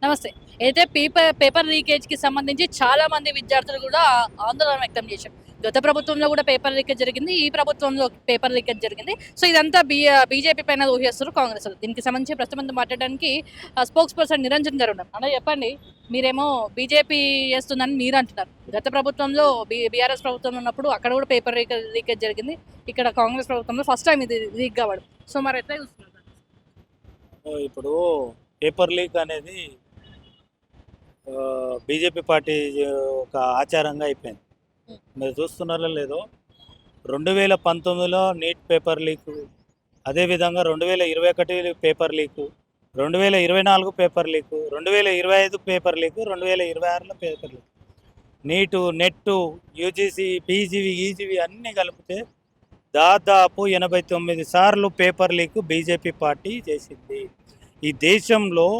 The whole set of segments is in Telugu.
నమస్తే. అయితే పేపర్ లీకేజ్‌కి సంబంధించి చాలా మంది విద్యార్థులు గూడా ఆందోళన వ్యక్తం చేశారు. గత ప్రభుత్వంలో గూడా పేపర్ లీకేజ్ జరిగింది. ఈ ప్రభుత్వంలో పేపర్ లీకేజ్ జరిగింది. సో, ఇదంతా బీజేపీ పైన ఊహేస్తున్నారు కాంగ్రెసోళ్ళు. దీనికి సంబంధించి ప్రస్తుతం మనతో మాట్లాడడానికి స్పోక్స్ పర్సన్ నిరంజన్ గారు ఉన్నారు. అన్న చెప్పండి. మీరేమో బీజేపీ చేస్తుందని మీరంటున్నారు. గత ప్రభుత్వంలో బీఆర్ఎస్ ప్రభుత్వం ఉన్నప్పుడు అక్కడ గూడా పేపర్ లీకేజ్ జరిగింది. ఇక్కడ కాంగ్రెస్ ప్రభుత్వంలో ఫస్ట్ టైమ్ ఇది లీక్ కావడం. సో, మరి ఎట్లా చూస్తున్నారు? ఇప్పుడు పేపర్ లీక్ అనేది బీజేపీ పార్టీ ఒక ఆచారంగా అయిపోయింది. మీరు చూస్తున్నారో లేదో 2019లో నీట్ పేపర్ లీకు, అదేవిధంగా 2021 paper leak, 2024 paper leak, 2025 paper leak, 2026లో paper leak. NEET, NET, UGC, పీజీవి, ఈజీవి అన్నీ కలిపితే దాదాపు 89 సార్లు పేపర్ లీక్ బీజేపీ పార్టీ చేసింది. ఈ దేశంలో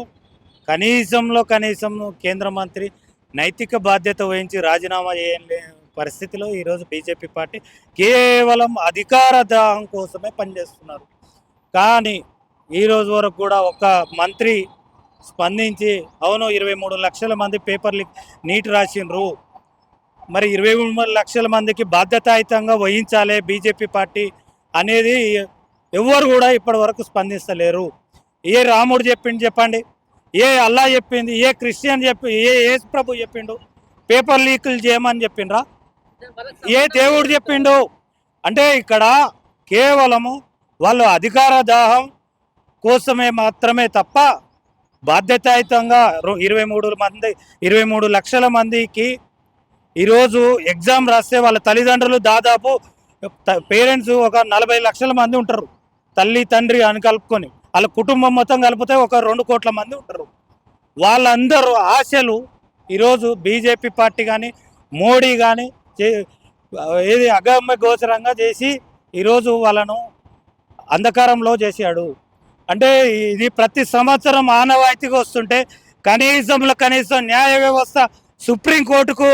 కనీసం కేంద్ర మంత్రి నైతిక బాధ్యత వహించి రాజీనామా చేయలే పరిస్థితిలో ఈరోజు బీజేపీ పార్టీ కేవలం అధికార దాహం కోసమే పనిచేస్తున్నారు. కానీ ఈరోజు వరకు కూడా ఒక మంత్రి స్పందించి అవును 23 లక్షల మంది పేపర్ లీక్ నీట్ రాసిండ్రు, మరి 23 లక్షల మందికి బాధ్యతాయుతంగా వహించాలి బీజేపీ పార్టీ అనేది ఎవరు కూడా ఇప్పటి వరకు స్పందిస్తలేరు. ఏ రాముడు చెప్పిండు చెప్పండి, ఏ అల్లా చెప్పింది, ఏ క్రిస్టియన్ ఏ యేసు ప్రభు చెప్పిండు పేపర్ లీకులు చేయమని చెప్పిండ్రా? ఏ దేవుడు చెప్పిండు? అంటే ఇక్కడ కేవలము వాళ్ళు అధికార దాహం కోసమే మాత్రమే తప్ప బాధ్యతాయుతంగా 23 లక్షల మందికి ఈరోజు ఎగ్జామ్ రాస్తే వాళ్ళ తల్లిదండ్రులు దాదాపు పేరెంట్స్ ఒక 40 లక్షల మంది ఉంటారు, తల్లి తండ్రి అని కలుపుకొని. వాళ్ళ కుటుంబం మొత్తం కలిపితే ఒక 2 కోట్ల మంది ఉంటారు. వాళ్ళందరూ ఆశలు ఈరోజు బీజేపీ పార్టీ కానీ మోడీ కానీ ఏది అగమ్య గోచరంగా చేసి ఈరోజు వాళ్ళను అంధకారంలో చేశాడు. అంటే ఇది ప్రతి సంవత్సరం ఆనవాయితీగా వస్తుంటే కనీసం న్యాయ వ్యవస్థ సుప్రీంకోర్టుకు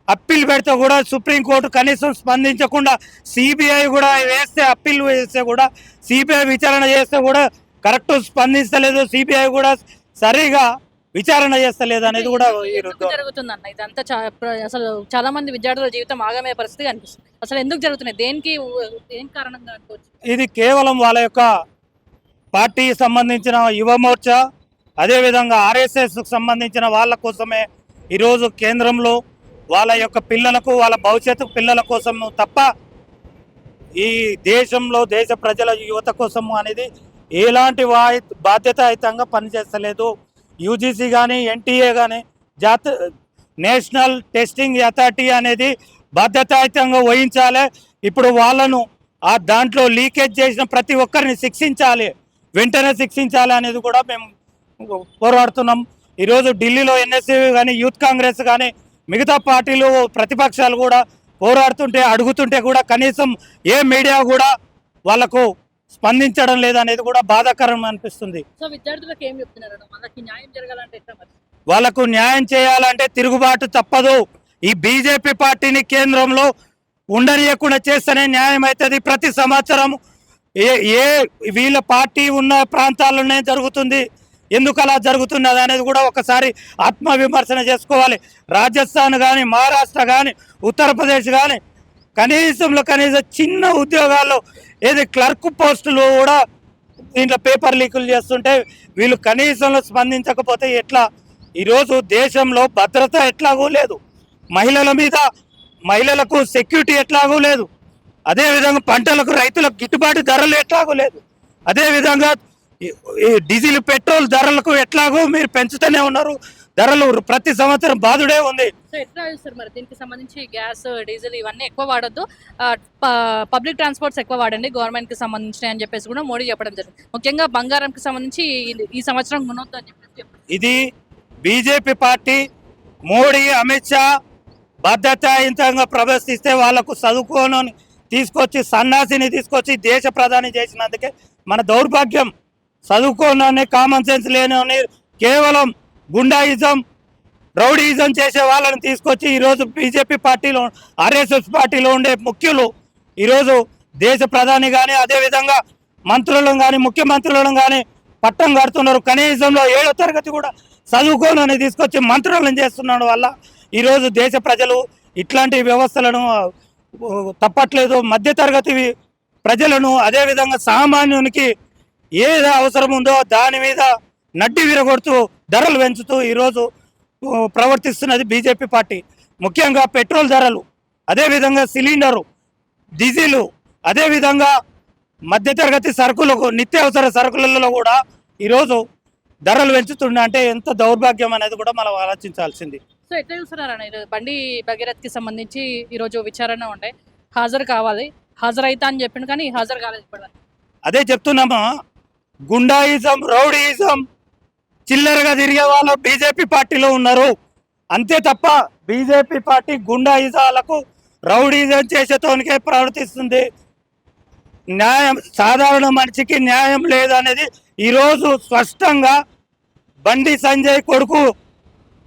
అప్పీల్ పెడితే కూడా సుప్రీంకోర్టు కనీసం స్పందించకుండా సిబిఐ కూడా వేస్తే అప్పీల్ వేస్తే కూడా సిబిఐ విచారణ చేస్తే కూడా కరెక్ట్ స్పందించలేదు, సిబిఐ కూడా సరిగా విచారణ చేస్తలేదు అనేది కూడా జరుగుతుందన్న. ఇదంతా అసలు చాలా మంది విద్యార్థుల జీవితం ఆగమే పరిస్థితి అనిపిస్తుంది. అసలు ఎందుకు జరుగుతున్నాయి, ఏం కారణంగా అనుకోవచ్చు? ఇది కేవలం వాళ్ళ యొక్క పార్టీకి సంబంధించిన యువ మోర్చా, అదేవిధంగా ఆర్ఎస్ఎస్కు సంబంధించిన వాళ్ళ కోసమే ఈరోజు కేంద్రంలో వాళ్ళ యొక్క పిల్లలకు, వాళ్ళ భవిష్యత్తు పిల్లల కోసం తప్ప ఈ దేశంలో దేశ ప్రజల యువత కోసము అనేది ఎలాంటి బాధ్యతాయుతంగా పనిచేస్తలేదు. యూజీసీ కానీ ఎన్టీఏ కానీ నేషనల్ టెస్టింగ్ అథారిటీ అనేది బాధ్యతాయుతంగా వహించాలి. ఇప్పుడు వాళ్ళను ఆ దాంట్లో లీకేజ్ చేసిన ప్రతి ఒక్కరిని శిక్షించాలి, వెంటనే శిక్షించాలి అనేది కూడా మేము పోరాడుతున్నాం. ఈరోజు ఢిల్లీలో ఎన్ఎస్సీ కానీ యూత్ కాంగ్రెస్ కానీ మిగతా పార్టీలు ప్రతిపక్షాలు కూడా పోరాడుతుంటే అడుగుతుంటే కూడా కనీసం ఏ మీడియా కూడా వాళ్ళకు స్పందించడం లేదనేది కూడా బాధాకరం అనిపిస్తుంది. సో విద్యార్థులకు ఏం చెప్తున్నారు? వాళ్ళకు న్యాయం చేయాలంటే తిరుగుబాటు తప్పదు. ఈ బీజేపీ పార్టీని కేంద్రంలో ఉండనీయకుండా చేస్తేనే న్యాయం అవుతుంది. ప్రతి సంవత్సరం ఏ వీళ్ళ పార్టీ ఉన్న ప్రాంతాల్లోనే జరుగుతుంది, ఎందుకు అలా జరుగుతున్నది అనేది కూడా ఒకసారి ఆత్మవిమర్శన చేసుకోవాలి. రాజస్థాన్ కానీ, మహారాష్ట్ర కానీ, ఉత్తరప్రదేశ్ కానీ కనీసం చిన్న ఉద్యోగాల్లో ఏది క్లర్క్ పోస్టులు కూడా దీంట్లో పేపర్ లీకులు చేస్తుంటే వీళ్ళు కనీసంలో స్పందించకపోతే ఎట్లా? ఈరోజు దేశంలో భద్రత ఎట్లాగూ లేదు, మహిళలకు సెక్యూరిటీ ఎట్లాగూ లేదు, అదేవిధంగా పంటలకు రైతులకు గిట్టుబాటు ధరలు ఎట్లాగూ లేదు, అదేవిధంగా డీజిల్ పెట్రోల్ ధరలకు ఎట్లాగో మీరు పెంచుతూనే ఉన్నారు. ధరలు ప్రతి సంవత్సరం బాధుడే ఉంది. సో ఎట్లా చూస్తారు మరి దీనికి సంబంధించి? గ్యాస్, డీజిల్ ఇవన్నీ ఎక్కువ వాడొద్దు, పబ్లిక్ ట్రాన్స్పోర్ట్స్ ఎక్కువ వాడండి గవర్నమెంట్కి సంబంధించినవి అని చెప్పేసి కూడా మోడీ చెప్పడం జరిగింది. ముఖ్యంగా బంగారంకి సంబంధించి ఈ సంవత్సరం కొనొద్దు అని చెప్పేసి. ఇది బీజేపీ పార్టీ, మోడీ, అమిత్ షా బాధ్యతాయుతంగా ప్రవర్తిస్తే వాళ్లకు చదువుకోని తీసుకొచ్చి సన్నాసిని తీసుకొచ్చి దేశ ప్రధాని చేసినందుకే మన దౌర్భాగ్యం. చదువుకోనని, కామన్ సెన్స్ లేని, కేవలం గుండాయిజం, రౌడీయిజం చేసే వాళ్ళని తీసుకొచ్చి ఈరోజు బీజేపీ పార్టీలో, ఆర్ఎస్ఎస్ పార్టీలో ఉండే ముఖ్యులు ఈరోజు దేశ ప్రధాని కానీ, అదేవిధంగా మంత్రులను కానీ, ముఖ్యమంత్రులను కానీ పట్టం కడుతున్నారు. కనీసంలో 7వ తరగతి కూడా చదువుకోనని తీసుకొచ్చి మంత్రులను చేస్తున్నాడు వల్ల ఈరోజు దేశ ప్రజలు ఇట్లాంటి వ్యవస్థలను తప్పట్లేదు. మధ్యతరగతి ప్రజలను అదేవిధంగా సామాన్యునికి ఏది అవసరం ఉందో దాని మీద నడ్డి విరగొడుతూ ధరలు పెంచుతూ ఈరోజు ప్రవర్తిస్తున్నది బీజేపీ పార్టీ. ముఖ్యంగా పెట్రోల్ ధరలు, అదేవిధంగా సిలిండరు, డీజిలు, అదేవిధంగా మధ్యతరగతి సరుకులకు నిత్యావసర సరుకులలో కూడా ఈరోజు ధరలు పెంచుతుండే అంటే ఎంత దౌర్భాగ్యం అనేది కూడా మనం ఆలోచించాల్సింది. సో ఎట్లా చూస్తున్నారన్న ఈరోజు బండి భగీరథ్కి సంబంధించి ఈరోజు విచారణ ఉంటే హాజరు కావాలి, హాజరైతా అని చెప్పిండు కానీ హాజరు కాలేదు ఇప్పటివరకు. అదే చెప్తున్నామా, గుండాయిజం, రౌడీయిజం, చిల్లరగా తిరిగే వాళ్ళు బీజేపీ పార్టీలో ఉన్నారు. అంతే తప్ప బీజేపీ పార్టీ గుండాయిజాలకు రౌడీజం చేసేతోనికే ప్రవర్తిస్తుంది. న్యాయం, సాధారణ మనిషికి న్యాయం లేదనేది ఈరోజు స్పష్టంగా బండి సంజయ్ కొడుకు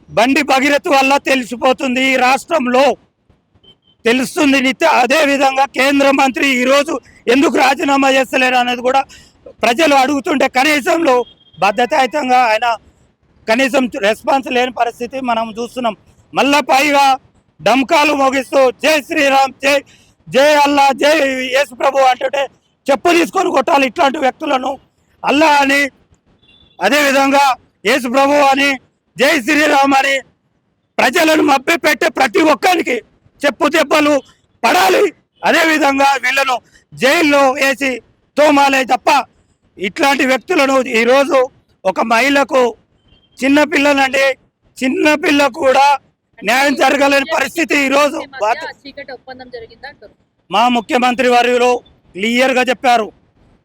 బండి భగీరథ్ వల్ల తెలిసిపోతుంది. ఈ రాష్ట్రంలో తెలుస్తుంది నిత్య. అదేవిధంగా కేంద్ర మంత్రి ఈరోజు ఎందుకు రాజీనామా చేస్తలేరు అనేది కూడా ప్రజలు అడుగుతుంటే కనీసంలో బాధ్యతాయుతంగా ఆయన కనీసం రెస్పాన్స్ లేని పరిస్థితి మనం చూస్తున్నాం. మళ్ళా పైగా డంకాలు మోగిస్తూ జై శ్రీరామ్, జై జై అల్లా, జై యేసు ప్రభు అంటుంటే చెప్పు తీసుకొని కొట్టాలి ఇట్లాంటి వ్యక్తులను. అల్లా అని, అదేవిధంగా యేసు ప్రభు అని, జై శ్రీరామ్ అని ప్రజలను మభ్యపెట్టే ప్రతి ఒక్కరికి చెప్పు దెబ్బలు పడాలి. అదేవిధంగా వీళ్ళను జైల్లో వేసి తోమాలే తప్ప ఇట్లాంటి వ్యక్తులను ఈరోజు ఒక మహిళకు, చిన్నపిల్లనండి, చిన్నపిల్ల కూడా న్యాయం జరగలేని పరిస్థితి ఈరోజు. మా ముఖ్యమంత్రి వర్యులు క్లియర్గా చెప్పారు,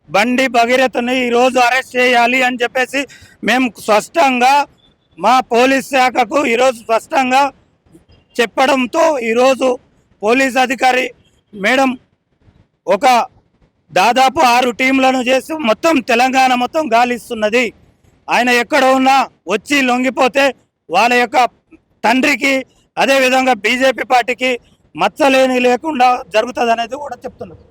బండి భగీరథ్ని ఈరోజు అరెస్ట్ చేయాలి అని చెప్పేసి మేము స్పష్టంగా మా పోలీస్ శాఖకు ఈరోజు స్పష్టంగా చెప్పడంతో ఈరోజు పోలీస్ అధికారి మేడం ఒక దాదాపు 6 టీంలను చేసి మొత్తం తెలంగాణ మొత్తం గాలిస్తున్నది. ఆయన ఎక్కడ ఉన్నా వచ్చి లొంగిపోతే వాళ్ళ యొక్క తండ్రికి, అదేవిధంగా బీజేపీ పార్టీకి మచ్చలేని లేకుండా జరుగుతుంది అనేది కూడా చెప్తున్నారు.